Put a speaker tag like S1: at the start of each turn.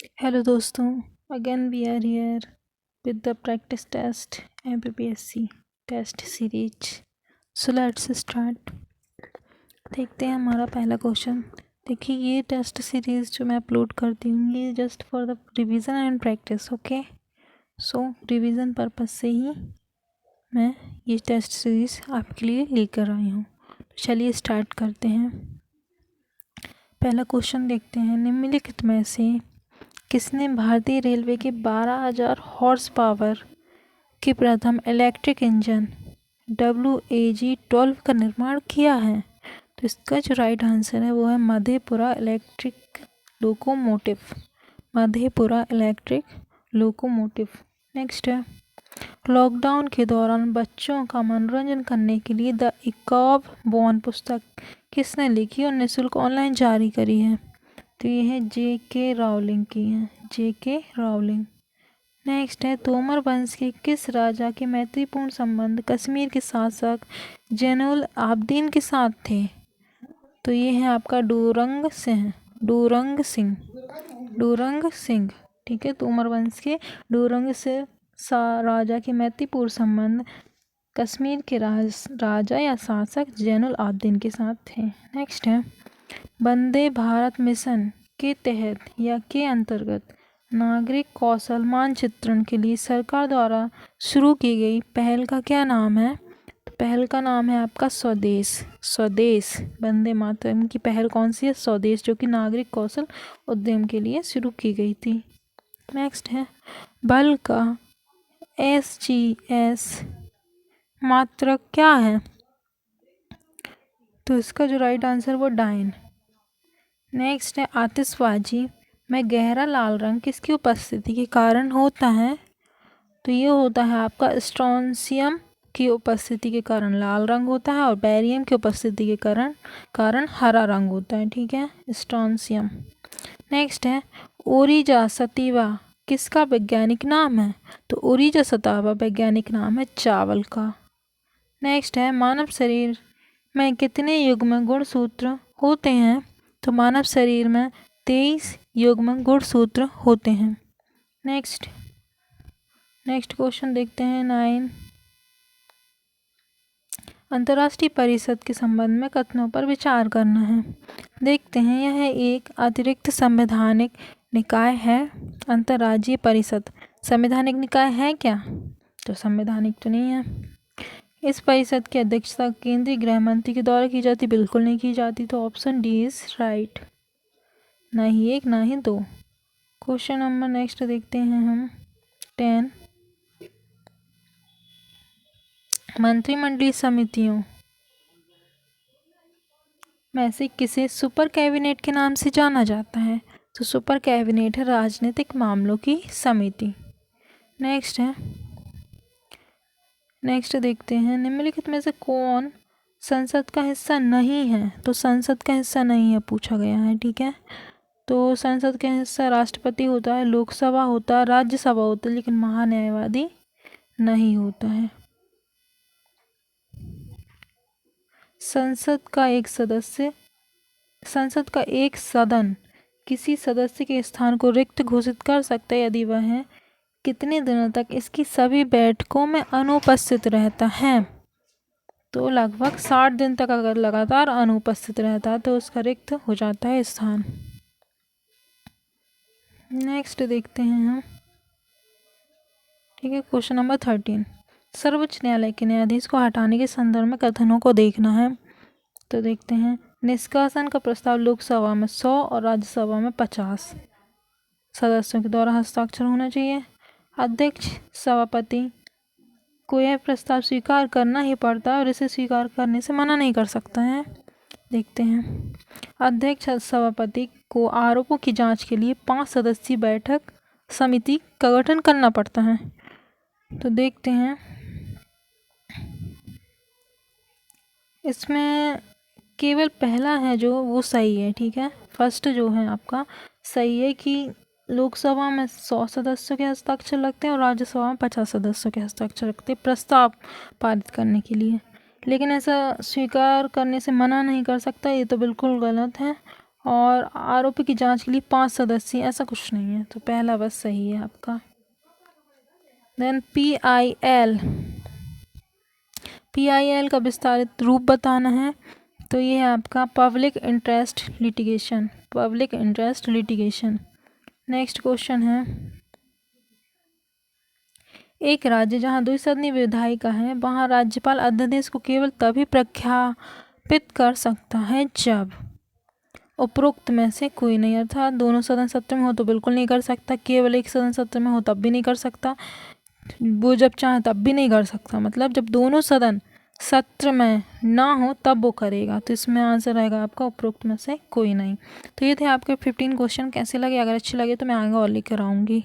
S1: Hello दोस्तों, again we are here with the practice test MPPSC test series. So let's start. देखते हैं हमारा पहला क्वेश्चन। देखिए, ये टेस्ट सीरीज़ जो मैं अपलोड करती हूँ ये just for the revision and practice. Okay, so revision purpose से ही मैं ये टेस्ट सीरीज़ आपके लिए लेकर आई हूँ। तो चलिए स्टार्ट करते हैं। पहला क्वेश्चन देखते हैं, निम्नलिखित में से किसने भारतीय रेलवे के 12,000 हॉर्स पावर के प्रथम इलेक्ट्रिक इंजन WAG-12 का निर्माण किया है? तो इसका जो राइट आंसर है वो है Madhepura electric locomotive. Madhepura electric locomotive. Next है, लॉकडाउन के दौरान बच्चों का मनोरंजन करने के लिए द इकॉब बॉर्न पुस्तक किसने लिखी और निःशुल्क ऑनलाइन जारी करी है? तो ये है JK रावलिंग की है, JK रावलिंग। नेक्स्ट है, तोमर वंश के किस राजा के मैत्रीपूर्ण संबंध कश्मीर के शासक जैनुल आबदीन के साथ थे? तो ये है आपका डूरंग सिंह, डूरंग सिंह, डूरंग सिंह। ठीक है, तोमर वंश के डूरंग से राजा के मैत्रीपूर्ण संबंध कश्मीर के राजा या शासक जैनुल आबदीन के साथ थे। नेक्स्ट है, वंदे भारत मिशन के तहत या के अंतर्गत नागरिक कौशल मानचित्रण के लिए सरकार द्वारा शुरू की गई पहल का क्या नाम है? तो पहल का नाम है आपका स्वदेश। स्वदेश, वंदे मातरम की पहल कौन सी है? स्वदेश, जो कि नागरिक कौशल उद्यम के लिए शुरू की गई थी। नेक्स्ट है, बल का SGS मात्रक क्या है? तो इसका जो राइट आंसर वो डाइन। नेक्स्ट है, आतिशबाजी में गहरा लाल रंग किसकी उपस्थिति के कारण होता है? तो ये होता है आपका स्ट्रोंशियम की उपस्थिति के कारण लाल रंग होता है और बैरियम की उपस्थिति के कारण हरा रंग होता है। ठीक है, स्ट्रोंशियम। नेक्स्ट है, ओरिजा सतीवा किसका वैज्ञानिक नाम है? तो ओरिजा सतावा वैज्ञानिक नाम है चावल का। नेक्स्ट है, मानव शरीर में कितने युग्म गुणसूत्र होते हैं? तो मानव शरीर में 23 युग्म गुणसूत्र होते हैं। नेक्स्ट क्वेश्चन देखते हैं 9। अंतर्राष्ट्रीय परिषद के संबंध में कथनों पर विचार करना है। देखते हैं, यह एक अतिरिक्त संवैधानिक निकाय है। अंतर्राज्यीय परिषद संवैधानिक निकाय है क्या? तो संवैधानिक तो नहीं है। इस परिषद की अध्यक्षता केंद्रीय गृह मंत्री के द्वारा की जाती? बिल्कुल नहीं की जाती। तो ऑप्शन डी इज राइट, ना ही एक ना ही दो। क्वेश्चन नंबर नेक्स्ट देखते हैं हम 10। मंत्रिमंडलीय समितियों में से किसे सुपर कैबिनेट के नाम से जाना जाता है? तो सुपर कैबिनेट है राजनीतिक मामलों की समिति। नेक्स्ट देखते हैं, निम्नलिखित में से कौन संसद का हिस्सा नहीं है? तो संसद का हिस्सा नहीं है पूछा गया है। ठीक है, तो संसद का हिस्सा राष्ट्रपति होता है, लोकसभा होता है, राज्यसभा होता है, लेकिन महान्यायवादी नहीं होता है। संसद का एक सदन किसी सदस्य के स्थान को रिक्त घोषित कर सकता है यदि वह कितने दिनों तक इसकी सभी बैठकों में अनुपस्थित रहता है? तो लगभग 60 दिन तक अगर लगातार अनुपस्थित रहता है तो उसका रिक्त हो जाता है स्थान। नेक्स्ट देखते हैं हम। ठीक है, क्वेश्चन नंबर 13। सर्वोच्च न्यायालय के न्यायाधीश को हटाने के संदर्भ में कथनों को देखना है। तो देखते हैं, निष्कासन का प्रस्ताव लोकसभा में 100 और राज्यसभा में 50 सदस्यों के द्वारा हस्ताक्षर होना चाहिए। अध्यक्ष सभापति को यह प्रस्ताव स्वीकार करना ही पड़ता है और इसे स्वीकार करने से मना नहीं कर सकता है। देखते हैं, अध्यक्ष सभापति को आरोपों की जांच के लिए 5 सदस्यीय बैठक समिति का गठन करना पड़ता है। तो देखते हैं, इसमें केवल पहला है जो वो सही है। ठीक है, फर्स्ट जो है आपका सही है कि लोकसभा में 100 सदस्यों के हस्ताक्षर लगते हैं और राज्यसभा में 50 सदस्यों के हस्ताक्षर लगते हैं प्रस्ताव पारित करने के लिए। लेकिन ऐसा स्वीकार करने से मना नहीं कर सकता, ये तो बिल्कुल गलत है। और आरोपी की जांच के लिए 5 सदस्य, ऐसा कुछ नहीं है, तो पहला बस सही है आपका। देन PIL का विस्तारित रूप बताना है, तो ये है आपका public interest litigation. Next question है, एक राज्य जहां द्विसदनीय विधायिका है वहां राज्यपाल अध्यादेश को केवल तभी प्रख्यापित कर सकता है जब उपरोक्त में से कोई नहीं, अर्थात दोनों सदन सत्र में हो तो बिल्कुल नहीं कर सकता, केवल एक सदन सत्र में हो तब भी नहीं कर सकता, वो जब चाहे तब भी नहीं कर सकता, मतलब जब दोनों सदन सत्र में ना हो तब वो करेगा। तो इसमें आंसर रहेगा आपका उपरोक्त में से कोई नहीं। तो ये थे आपके 15 क्वेश्चन। कैसे लगे? अगर अच्छे लगे तो मैं आगे और लेकर आऊँगी।